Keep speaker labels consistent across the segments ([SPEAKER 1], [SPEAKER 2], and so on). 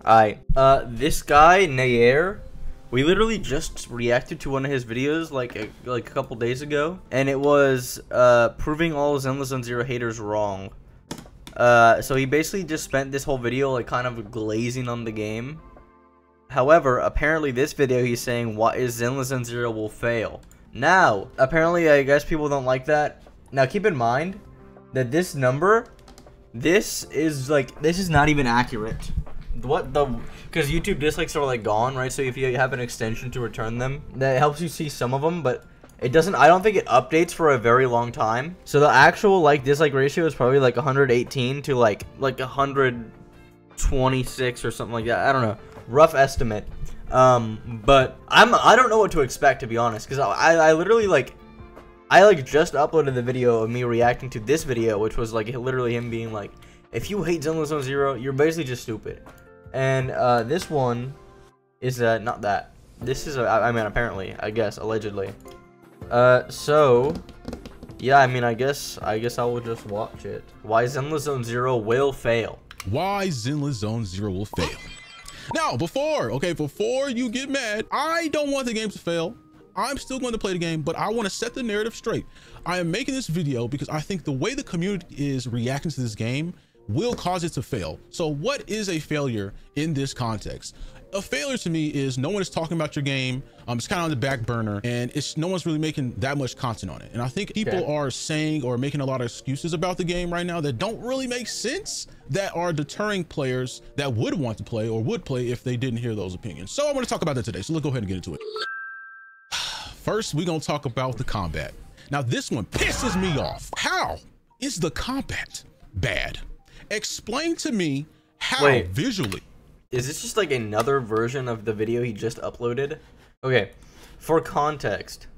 [SPEAKER 1] Alright, this guy, Nair, we literally just reacted to one of his videos like a couple days ago, and it was proving all Zenless Zone Zero haters wrong. So he basically just spent this whole video like kind of glazing on the game. However, apparently this video he's saying what is Zenless Zone Zero will fail. Now, apparently I guess people don't like that. Now keep in mind that this number, this is not even accurate. Because YouTube dislikes are like gone, right? So if you have an extension to return them, that helps you see some of them, but it doesn't. I don't think it updates for a very long time. So the actual like dislike ratio is probably like 118 to like 126 or something like that. I don't know, rough estimate. But I don't know what to expect, to be honest, because I literally I just uploaded the video of me reacting to this video, which was like literally him being like, if you hate Zenless Zone Zero, you're basically just stupid. And this one is not that. This is I mean, apparently, I guess, allegedly. So yeah, I mean, I guess I will just watch it. Why Zenless Zone Zero will fail.
[SPEAKER 2] Why Zenless Zone Zero will fail. Now, before you get mad, I don't want the game to fail. I'm still going to play the game, but I want to set the narrative straight. I am making this video because I think the way the community is reacting to this game will cause it to fail. So what is a failure in this context? A failure to me is no one is talking about your game. It's kind of on the back burner, and no one's really making that much content on it. And I think people are saying or making a lot of excuses about the game right now that don't really make sense, that are deterring players that would want to play or would play if they didn't hear those opinions. So I want to talk about that today. So let's go ahead and get into it. First, we're going to talk about the combat. Now, this one pisses me off. How is the combat bad? Explain to me how. Visually.
[SPEAKER 1] Is this just like another version of the video he just uploaded? Okay, for context,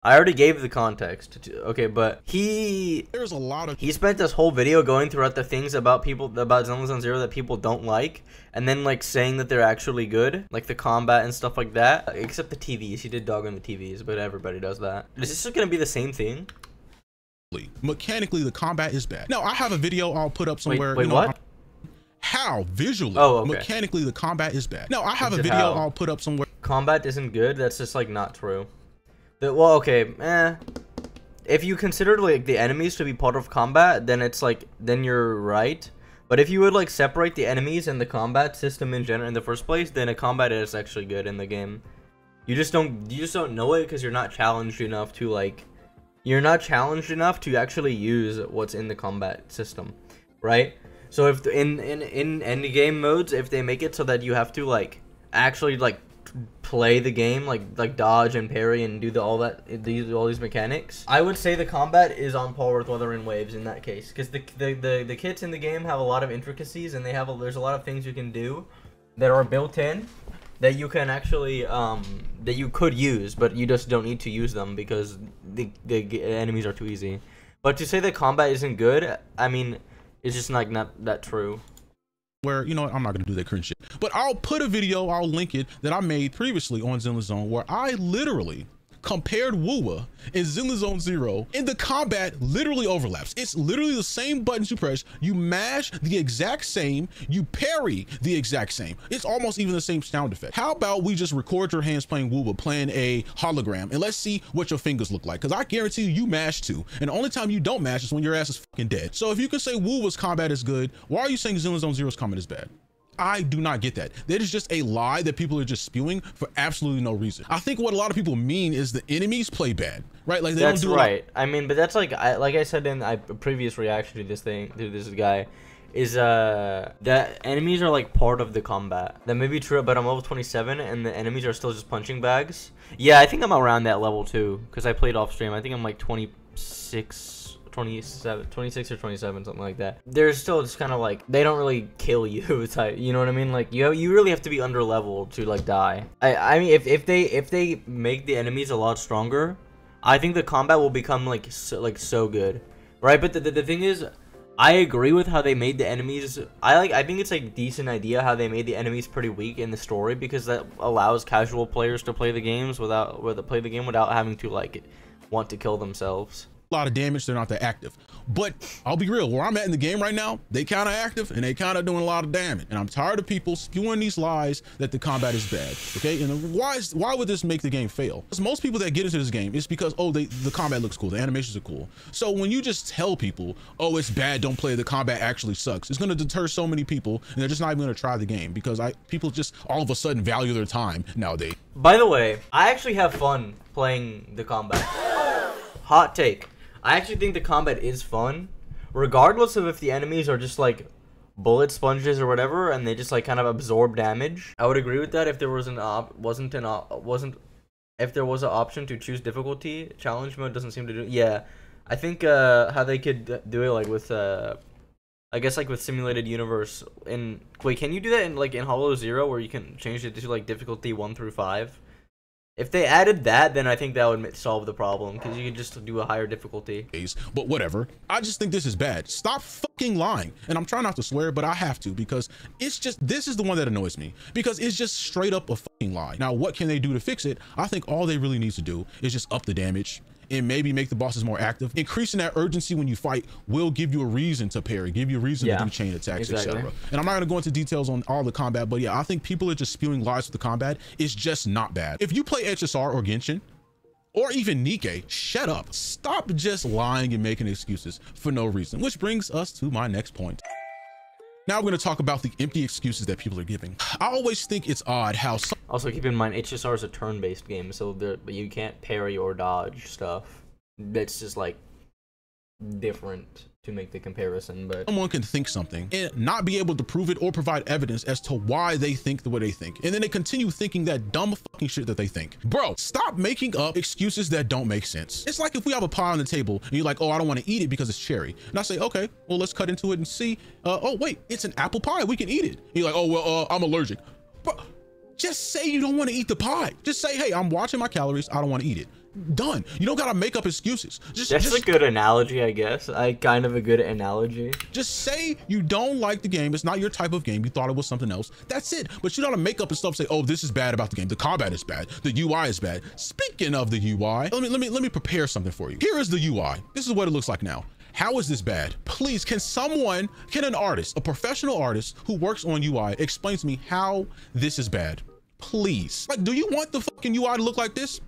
[SPEAKER 1] I already gave the context. Okay, but
[SPEAKER 2] there's a lot of
[SPEAKER 1] he spent this whole video going throughout the things about Zenless Zone Zero that people don't like, and then like saying that they're actually good, like the combat and stuff like that. Except the TVs, he did dog on the TVs, but everybody does that. Is this just gonna be the same thing?
[SPEAKER 2] Mechanically, the combat is bad. Now, I have a video I'll put up somewhere.
[SPEAKER 1] Wait, what?
[SPEAKER 2] How visually, mechanically, the combat is bad. Now, I have a video I'll put up somewhere.
[SPEAKER 1] Combat isn't good? That's just like not true. Well, okay, if you consider like the enemies to be part of combat, then it's like, then you're right. But if you would like separate the enemies and the combat system in general in the first place, then a combat is actually good in the game. You just don't know it because you're not challenged enough to like. You're not challenged enough to actually use what's in the combat system, right? So if in end game modes, if they make it so that you have to like actually like play the game, like dodge and parry and do all these mechanics, I would say the combat is on par with Wuthering Waves in that case, because the kits in the game have a lot of intricacies, and there's a lot of things you can do that are built in that you can actually that you could use, but you just don't need to use them because the enemies are too easy. But to say that combat isn't good, I mean, it's just like not that true.
[SPEAKER 2] Where, you know what, I'm not gonna do that cringe shit, but I'll put a video, I'll link it, that I made previously on Zenless Zone, where I literally compared WoWa and Zenless Zone Zero, and the combat literally overlaps. It's literally the same buttons you press, you mash the exact same, you parry the exact same. It's almost even the same sound effect. How about we just record your hands playing WoWa, playing a hologram, and let's see what your fingers look like, because I guarantee you mash too, and the only time you don't mash is when your ass is fucking dead. So if you can say WoWa's combat is good, why are you saying Zenless Zone Zero's combat is bad? I do not get that. That is just a lie that people are just spewing for absolutely no reason. I think what a lot of people mean is the enemies play bad, right? Like they don't do
[SPEAKER 1] right. I mean, but that's like I said in a previous reaction to this guy, is that enemies are like part of the combat. That may be true, but I'm level 27 and the enemies are still just punching bags. Yeah, I think I'm around that level too, because I played off stream. I think I'm like 26 or 27, something like that. They're still just kind of like, they don't really kill you type, you know what I mean? Like you really have to be under level to like die. I mean, if they make the enemies a lot stronger, I think the combat will become like so good, right? But the thing is, I agree with how they made the enemies. I think it's like a decent idea how they made the enemies pretty weak in the story, because that allows casual players to play the games without having to like want to kill themselves.
[SPEAKER 2] A lot of damage, they're not that active. But I'll be real, where I'm at in the game right now, they kind of active and they kind of doing a lot of damage. And I'm tired of people spewing these lies that the combat is bad. Okay, and why would this make the game fail? Because most people that get into this game, it's because, oh, the combat looks cool, the animations are cool. So when you just tell people, oh, it's bad, don't play, the combat actually sucks, it's going to deter so many people, and they're just not even going to try the game because people just all of a sudden value their time nowadays.
[SPEAKER 1] By the way, I actually have fun playing the combat. Hot take. I actually think the combat is fun, regardless of if the enemies are just like bullet sponges or whatever, and they just like kind of absorb damage. I would agree with that if there was if there was an option to choose difficulty. Challenge mode doesn't seem to do. Yeah, I think how they could do it like with I guess like with simulated universe. In wait, can you do that in like in Hollow Zero where you can change it to like difficulty 1 through 5? If they added that, then I think that would solve the problem, because you could just do a higher difficulty.
[SPEAKER 2] But whatever. I just think this is bad. Stop fucking lying. And I'm trying not to swear, but I have to, because it's just, this is the one that annoys me, because it's just straight up a fucking lie. Now, what can they do to fix it? I think all they really need to do is just up the damage and maybe make the bosses more active. Increasing that urgency when you fight will give you a reason to parry, give you a reason to do chain attacks, etc. And I'm not gonna go into details on all the combat, but yeah, I think people are just spewing lies with the combat. It's just not bad. If you play HSR or Genshin, or even Nikke, shut up. Stop just lying and making excuses for no reason, which brings us to my next point. Now we're going to talk about the empty excuses that people are giving. I always think it's odd how
[SPEAKER 1] also keep in mind HSR is a turn-based game, so you can't parry or dodge stuff. That's just like different to make the comparison, but
[SPEAKER 2] someone can think something and not be able to prove it or provide evidence as to why they think the way they think, and then they continue thinking that dumb fucking shit that they think. Bro, stop making up excuses that don't make sense. It's like if we have a pie on the table and you're like, oh, I don't want to eat it because it's cherry, and I say, okay, well, let's cut into it and see. Oh wait, it's an apple pie, we can eat it. And you're like, oh well, I'm allergic. Bro, just say you don't want to eat the pie. Just say, hey, I'm watching my calories, I don't want to eat it. Done. You don't gotta make up excuses.
[SPEAKER 1] That's a good analogy, I guess. Kind of a good analogy.
[SPEAKER 2] Just say you don't like the game, it's not your type of game, you thought it was something else. That's it. But you don't gotta make up and stuff, say, oh, this is bad about the game, the combat is bad, the UI is bad. Speaking of the UI, let me prepare something for you. Here is the UI. This is what it looks like now. How is this bad? Please, can an artist, a professional artist who works on UI, explain to me how this is bad? Please. Like, do you want the fucking UI to look like this?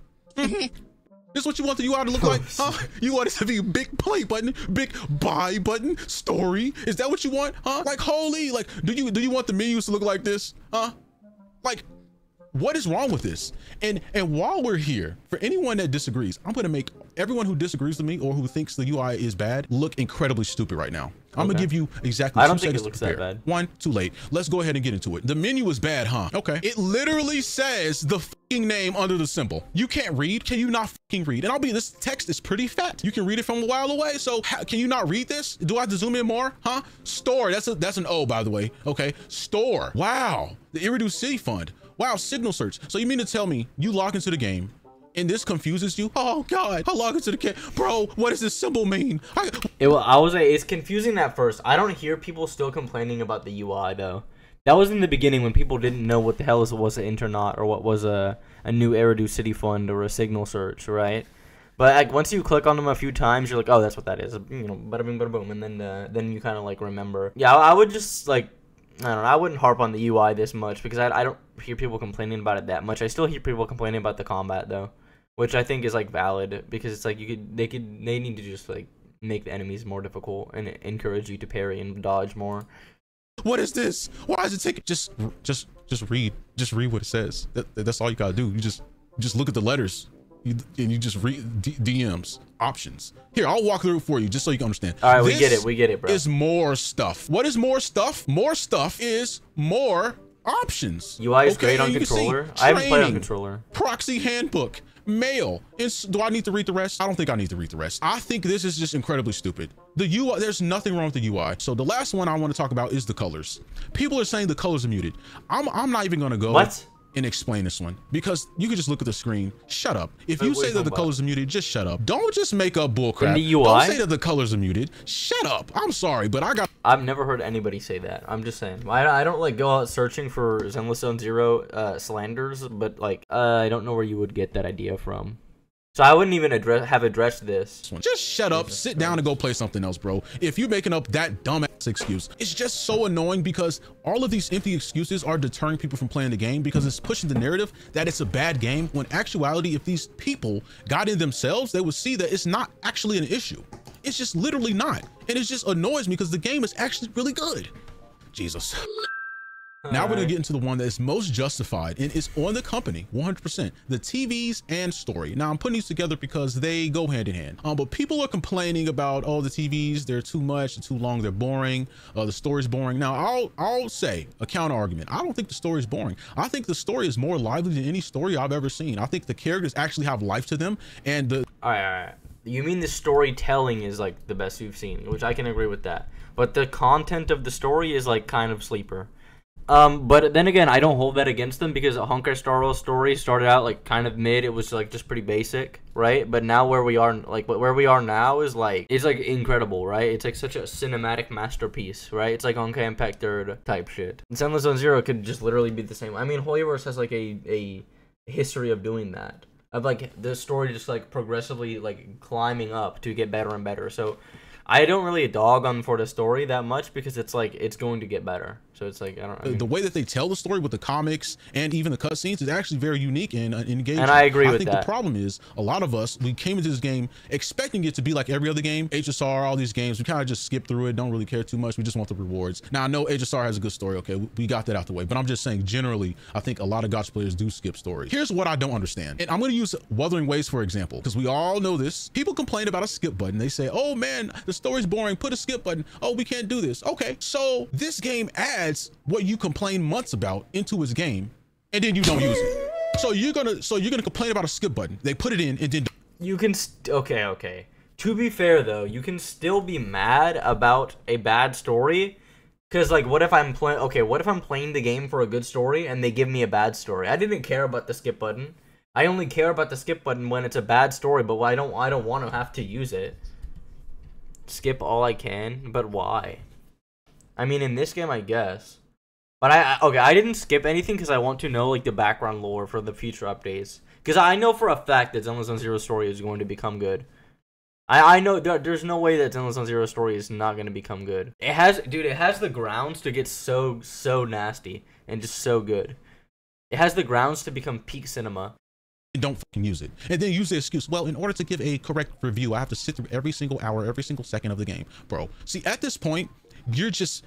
[SPEAKER 2] This is what you want the UI to look like? Huh? You want it to be a big play button, big buy button, story? Is that what you want? Huh? Like, holy, like, do you want the menus to look like this? Huh? Like, what is wrong with this? And while we're here, for anyone that disagrees, I'm gonna make everyone who disagrees with me or who thinks the UI is bad look incredibly stupid right now. I'm gonna give you exactly 2 seconds to prepare. That bad. 1, too late. Let's go ahead and get into it. The menu is bad, huh? Okay. It literally says the fucking name under the symbol. You can't read? Can you not fucking read? And this text is pretty fat. You can read it from a while away. So can you not read this? Do I have to zoom in more? Huh? Store. That's an O, by the way. Okay. Store. Wow. The Iridu City Fund. Wow. Signal search. So you mean to tell me you log into the game and this confuses you? Oh God, I log into the game. Bro, what does this symbol mean?
[SPEAKER 1] It's confusing at first. I don't hear people still complaining about the UI though. That was in the beginning when people didn't know what the hell was an internet or what was a new Eridu City Fund or a signal search, right? But like once you click on them a few times, you're like, oh, that's what that is. You know, bada bing, bada boom, and then you kind of like remember. Yeah, I would just like, I don't know, I wouldn't harp on the UI this much because I don't hear people complaining about it that much. I still hear people complaining about the combat though, which I think is like valid because it's like they need to just like make the enemies more difficult and encourage you to parry and dodge more.
[SPEAKER 2] What is this? Why does it take just read what it says? That's all you gotta do. You just look at the letters and you just read DMs options. Here, I'll walk through it for you just so you can understand.
[SPEAKER 1] All right, we get it, bro.
[SPEAKER 2] Is more stuff. What is more stuff? More stuff is more options.
[SPEAKER 1] UI is great on controller. I haven't played on controller.
[SPEAKER 2] Proxy handbook. Mail. Do I need to read the rest? I don't think I need to read the rest. I think this is just incredibly stupid. The UI, there's nothing wrong with the UI. So the last one I want to talk about is the colors. People are saying the colors are muted. I'm not even going to go and explain this one because you can just look at the screen. Shut up. If you say that the colors are muted, just shut up. Don't just make up bullcrap.
[SPEAKER 1] In the UI?
[SPEAKER 2] Don't say that the colors are muted. Shut up. I'm sorry, but
[SPEAKER 1] I've never heard anybody say that. I'm just saying. I don't like go out searching for Zenless Zone Zero slanders, but like I don't know where you would get that idea from. So I wouldn't even have addressed this.
[SPEAKER 2] Just shut up, sit down and go play something else, bro. If you're making up that dumbass excuse, it's just so annoying because all of these empty excuses are deterring people from playing the game because it's pushing the narrative that it's a bad game, when actuality, if these people got in themselves, they would see that it's not actually an issue. It's just literally not. And it just annoys me because the game is actually really good. Jesus. Now we're gonna get into the one that is most justified and is on the company 100%, the TVs and story. Now I'm putting these together because they go hand in hand. But people are complaining about, oh, the TVs, they're too much, they're too long, they're boring, the story's boring. Now I'll say a counter argument. I don't think the story is boring. I think the story is more lively than any story I've ever seen. I think the characters actually have life to them, and the
[SPEAKER 1] all right. You mean the storytelling is like the best you've seen, which I can agree with that. But the content of the story is like kind of sleeper. But then again, I don't hold that against them because Honkai Star Rail's story started out like kind of mid. It was like just pretty basic, right? But now where we are now is like, it's like incredible, right? It's like such a cinematic masterpiece, right? It's like Honkai Impact 3rd type shit. And Zenless Zone Zero could just literally be the same. I mean, Hoyoverse has like a history of doing that. Of like the story just like progressively like climbing up to get better and better. So I don't really dog on for the story that much because it's like it's going to get better. So it's like, I mean,
[SPEAKER 2] the way that they tell the story with the comics and even the cutscenes is actually very unique and engaging.
[SPEAKER 1] And I agree with that.
[SPEAKER 2] I think the problem is a lot of us, we came into this game expecting it to be like every other game. HSR, all these games, we kind of just skip through it, don't really care too much. We just want the rewards. Now I know HSR has a good story. Okay, we got that out the way, but I'm just saying generally, I think a lot of gacha players do skip stories. Here's what I don't understand. And I'm going to use Wuthering Waves for example, because we all know this. People complain about a skip button. They say, oh man, the story's boring, put a skip button. Oh, we can't do this. Okay, so this game adds what you complain months about into its game, and then you don't use it. So you're gonna complain about a skip button. They put it in, and then
[SPEAKER 1] you can okay. To be fair though, you can still be mad about a bad story, because like, what if I'm playing the game for a good story and they give me a bad story? I didn't care about the skip button. I only care about the skip button when it's a bad story, but I don't want to have to use it. Skip all I can, but why? I mean, in this game, I guess. But I didn't skip anything because I want to know like the background lore for the future updates. Because I know for a fact that Zenless Zone Zero's story is going to become good. I know there's no way that Zenless Zone Zero's story is not going to become good. It has the grounds to get so nasty and just so good. It has the grounds to become peak cinema.
[SPEAKER 2] Don't fucking use it, and then use the excuse, well, in order to give a correct review I have to sit through every single hour, every single second of the game. Bro, see, at this point you're just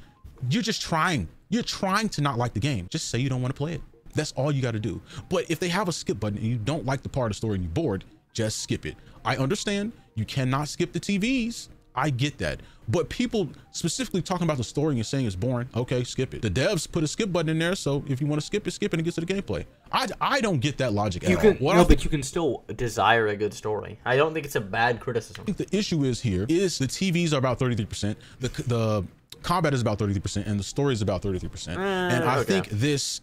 [SPEAKER 2] trying to not like the game. Just say you don't want to play it. That's all you got to do. But if they have a skip button and you don't like the part of the story and you're bored, just skip it. I understand you cannot skip the TVs. I get that. But people specifically talking about the story and saying it's boring, okay, skip it. The devs put a skip button in there, so if you want to skip it and it gets to the gameplay. I don't get that logic at all.
[SPEAKER 1] But you can still desire a good story. I don't think it's a bad criticism.
[SPEAKER 2] I think the issue is here is the TVs are about 33%, the combat is about 33%, and the story is about 33%. And I think this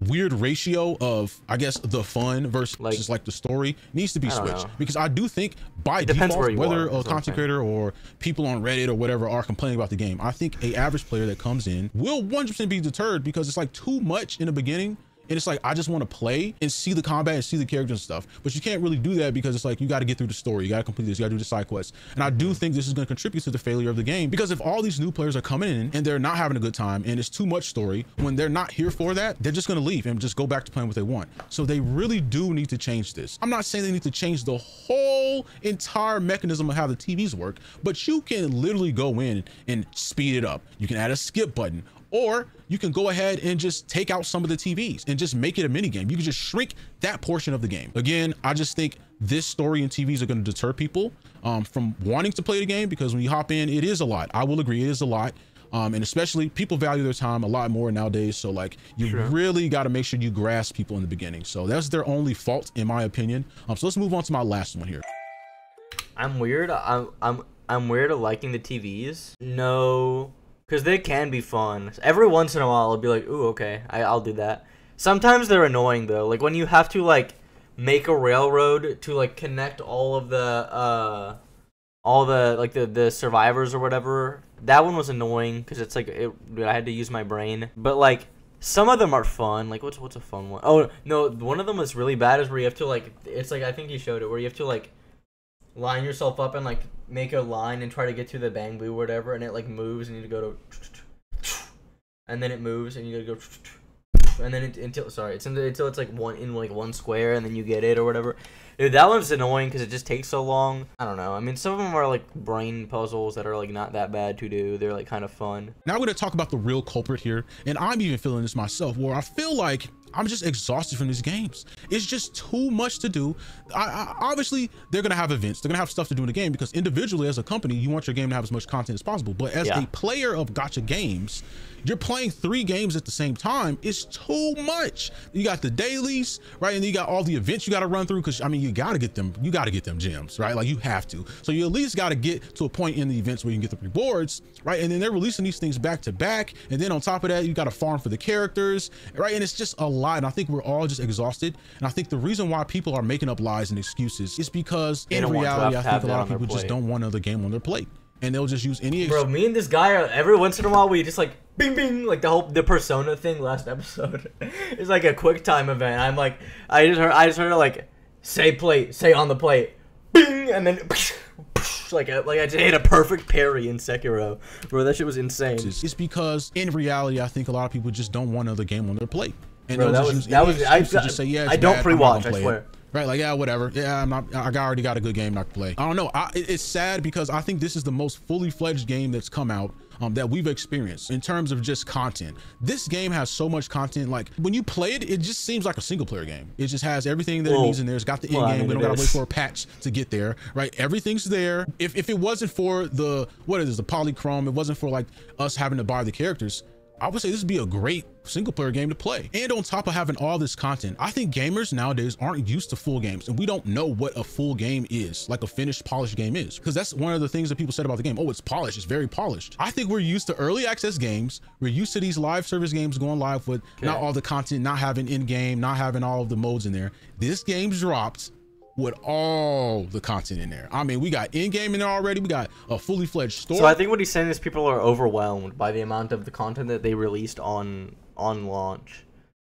[SPEAKER 2] weird ratio of, I guess, the fun versus like the story needs to be switched, because I do think by default, whether a content creator or people on Reddit or whatever are complaining about the game, I think a average player that comes in will 100% be deterred because it's like too much in the beginning. And it's like, I just want to play and see the combat and see the characters and stuff. But you can't really do that because it's like, you got to get through the story. You got to complete this. You got to do the side quests. And I do think this is going to contribute to the failure of the game, because if all these new players are coming in and they're not having a good time and it's too much story, when they're not here for that, they're just going to leave and just go back to playing what they want. So they really do need to change this. I'm not saying they need to change the whole entire mechanism of how the TVs work, but you can literally go in and speed it up. You can add a skip button, or you can go ahead and just take out some of the TVs and just make it a mini game. You can just shrink that portion of the game. Again, I just think this story and TVs are going to deter people from wanting to play the game, because when you hop in, it is a lot. I will agree, it is a lot. And especially people value their time a lot more nowadays. So like, you really got to make sure you grasp people in the beginning. So that's their only fault, in my opinion. So let's move on to my last one here.
[SPEAKER 1] I'm weird. I'm weird at liking the TVs. No. Because they can be fun. Every once in a while, I'll be like, ooh, okay, I'll do that. Sometimes they're annoying, though. Like, when you have to, like, make a railroad to, like, connect all of the, the survivors or whatever. That one was annoying, because it's, like, I had to use my brain. But, like, Some of them are fun. Like, what's a fun one? Oh, no, one of them is really bad is where you have to, like, it's like, I think you showed it, where you have to, like, line yourself up and, like, make a line and try to get to the bang boo or whatever, and it, like, moves, and you go to, and then it moves, and you gotta go, and then until it's, like, one square, and then you get it or whatever. Dude, that one's annoying because it just takes so long. I don't know. I mean, some of them are, like, brain puzzles that are, like, not that bad to do. They're, like, kind of fun.
[SPEAKER 2] Now we're going to talk about the real culprit here. And I'm even feeling this myself, where I feel like I'm just exhausted from these games. It's just too much to do. Obviously, they're going to have events. They're going to have stuff to do in the game because individually as a company, you want your game to have as much content as possible. But as a player of gacha games, you're playing 3 games at the same time. It's too much. You got the dailies, right? And then you got all the events you got to run through because, I mean, you got to get them gems, right? Like, you have to. So you at least got to get to a point in the events where you can get the rewards, right? And then they're releasing these things back to back. And then on top of that, you got to farm for the characters, right? And it's just a lot. And I think we're all just exhausted. And I think the reason why people are making up lies and excuses is because in reality, I think a lot of people just don't want another game on their plate. And they'll just use any
[SPEAKER 1] Bro, me and this guy every once in a while we just like bing bing, like the persona thing last episode. It's like a quick time event. I'm like, I just heard like say on the plate, bing, and then like I just hit a perfect parry in Sekiro. Bro, that shit was insane.
[SPEAKER 2] It's because in reality, I think a lot of people just don't want another game on their plate. And
[SPEAKER 1] bro, I just say, yeah, I don't pre-watch, I swear.
[SPEAKER 2] Right, like, yeah, whatever. Yeah, I already got a good game not to play. I don't know. It's sad because I think this is the most fully fledged game that's come out that we've experienced in terms of just content. This game has so much content. Like, when you play it, it just seems like a single player game. It just has everything that it needs in there. It's got the end game. We don't gotta wait for a patch to get there, right? Everything's there. If it wasn't for the polychrome, it wasn't for like us having to buy the characters, I would say this would be a great single player game to play. And on top of having all this content, I think gamers nowadays aren't used to full games, and we don't know what a full game is, like a finished polished game is, because that's one of the things that people said about the game. Oh, it's polished, it's very polished. I think we're used to early access games. We're used to these live service games going live with not all the content, not having in-game, not having all of the modes in there. This game's dropped with all the content in there. I mean, we got in-game in there already. We got a fully fledged store.
[SPEAKER 1] So I think what he's saying is people are overwhelmed by the amount of the content that they released on launch,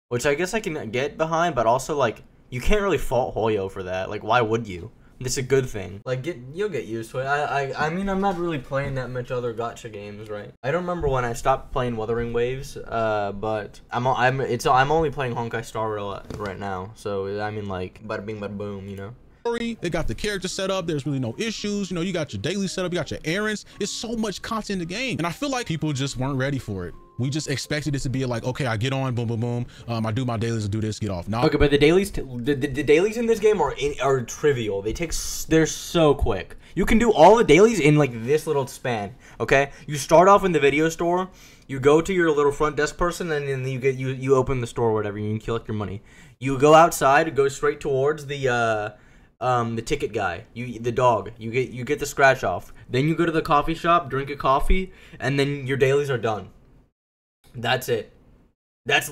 [SPEAKER 1] which I guess I can get behind, but also like you can't really fault Hoyo for that. Like, why would you? It's a good thing. Like, you'll get used to it. I mean, I'm not really playing that much other gacha games, right? I don't remember when I stopped playing Wuthering Waves, but I'm only playing Honkai Star Rail right now. So I mean, like, bada bing, bada boom, you know.
[SPEAKER 2] They got the character set up. There's really no issues. You know, you got your daily setup, you got your errands. It's so much content in the game, and I feel like people just weren't ready for it. We just expected it to be like, okay, I get on, boom, boom, boom. I do my dailies, I do this, get off. No.
[SPEAKER 1] Okay, but the dailies, the dailies in this game are trivial. They're so quick. You can do all the dailies in like this little span. Okay, you start off in the video store. You go to your little front desk person, and then you open the store or whatever. You can collect your money. You go outside, go straight towards the ticket guy, the dog. You get the scratch off. Then you go to the coffee shop, drink a coffee, and then your dailies are done. That's it. That's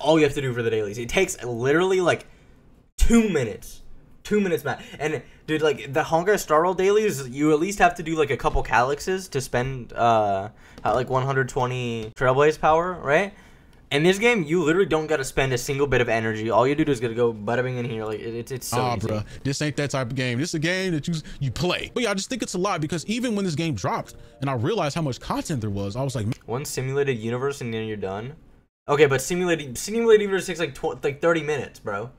[SPEAKER 1] all you have to do for the dailies. It takes literally like 2 minutes. 2 minutes max. And dude, like the Honkai Star Rail dailies, you at least have to do like a couple calyxes to spend like 120 Trailblaze power, right? In this game, you literally don't gotta spend a single bit of energy. All you do is gotta go bada bing in here. Like it's so easy.
[SPEAKER 2] Bruh, this ain't that type of game. This is a game that you play. But yeah, I just think it's a lot because even when this game dropped and I realized how much content there was, I was like,
[SPEAKER 1] one simulated universe and then you're done. Okay, but simulated universe takes like 30 minutes, bro.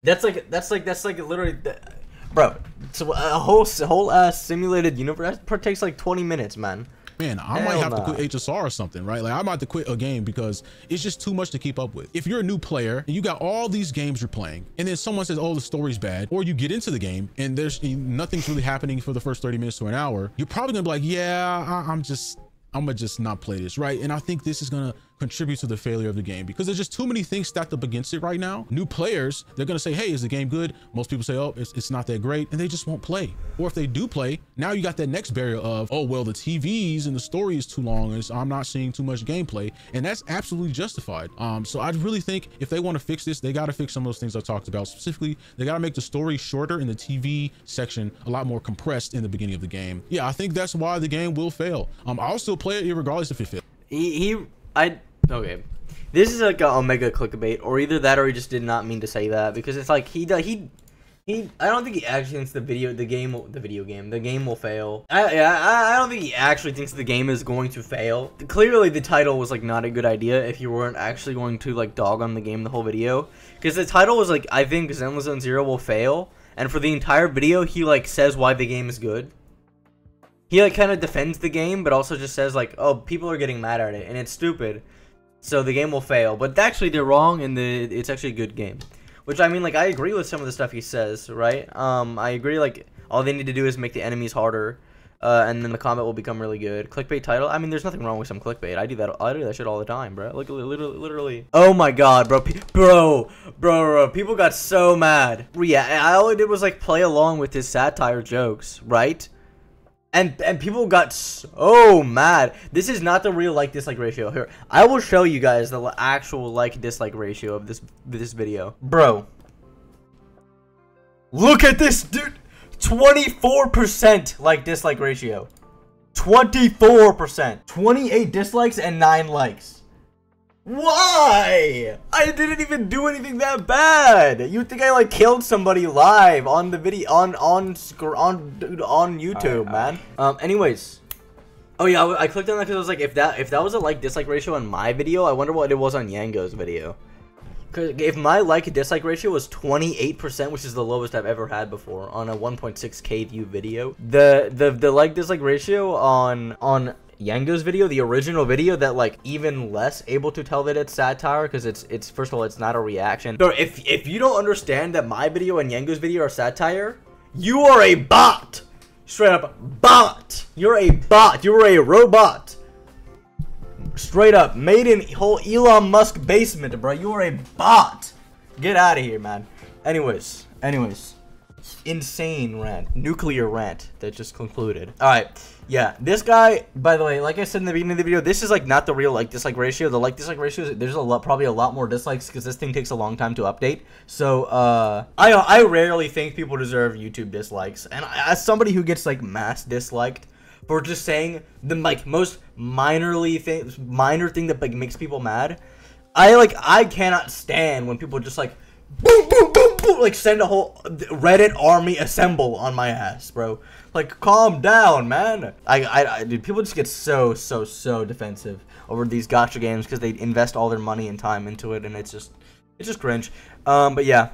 [SPEAKER 1] That's like literally, bro. So a whole simulated universe takes like 20 minutes, man.
[SPEAKER 2] Man, I might have to quit HSR or something, right? Like I might have to quit a game because it's just too much to keep up with. If you're a new player and you got all these games you're playing and then someone says, oh, the story's bad, or you get into the game and there's nothing's really happening for the first 30 minutes to an hour, you're probably gonna be like, yeah, I'm gonna just not play this, right? And I think this is gonna contribute to the failure of the game because there's just too many things stacked up against it right now. New players, they're gonna say, hey, is the game good? Most people say, oh, it's not that great, and they just won't play. Or if they do play, now you got that next barrier of, oh, well, the TVs and the story is too long, and I'm not seeing too much gameplay, and that's absolutely justified. So I really think if they want to fix this, they got to fix some of those things I talked about. Specifically, they got to make the story shorter and the TV section a lot more compressed in the beginning of the game. Yeah, I think that's why the game will fail. I'll still play it regardless if it fails.
[SPEAKER 1] Okay. This is like a omega clickbait, or either that, or he just did not mean to say that, because it's like he. I don't think he actually thinks the game will fail. I don't think he actually thinks the game is going to fail. Clearly, the title was like not a good idea if you weren't actually going to like dog on the game the whole video, because the title was like, I think Zenless Zone Zero will fail, and for the entire video he like says why the game is good. He like kind of defends the game, but also just says like, oh, people are getting mad at it and it's stupid, so the game will fail. But actually they're wrong, and it's actually a good game. Which, I mean, like, I agree with some of the stuff he says, right? I agree, like, all they need to do is make the enemies harder, and then the combat will become really good. Clickbait title? I mean, there's nothing wrong with some clickbait. I do that shit all the time, bro. Like, literally. Oh my god, bro. Bro. People got so mad. Yeah, all I did was, like, play along with his satire jokes, right? And people got so mad. This is not the real like-dislike ratio. Here, I will show you guys the actual like-dislike ratio of this video. Bro, look at this, dude. 24% like-dislike ratio. 24%. 28 dislikes and 9 likes. Why? I didn't even do anything that bad. You think I like killed somebody live on the video on YouTube, man? Anyways, oh yeah, I clicked on that because I was like, if that was a like-dislike ratio on my video, I wonder what it was on Yango's video. Because if my like-dislike ratio was 28%, which is the lowest I've ever had before on a 1.6K view video, the like-dislike ratio on Yango's video, the original video, that like even less able to tell that it's satire, because it's first of all, it's not a reaction. So if you don't understand that my video and Yango's video are satire, you are a bot. Straight up bot. You're a bot. You're a robot. Straight up made in whole Elon Musk basement, bro. You are a bot. Get out of here, man. Anyways, insane rant, nuclear rant that just concluded. All right, yeah, this guy, by the way, like I said in the beginning of the video, this is like not the real like-dislike ratio. The like-dislike ratio is, there's probably a lot more dislikes because this thing takes a long time to update. So I rarely think people deserve YouTube dislikes, and as somebody who gets like mass disliked for just saying the like most minor thing that like makes people mad, I cannot stand when people just like boom, boom, boom, boom, like send a whole Reddit army assemble on my ass, bro. Like, calm down, man. Dude, people just get so defensive over these gacha games because they invest all their money and time into it, and it's just cringe. But yeah.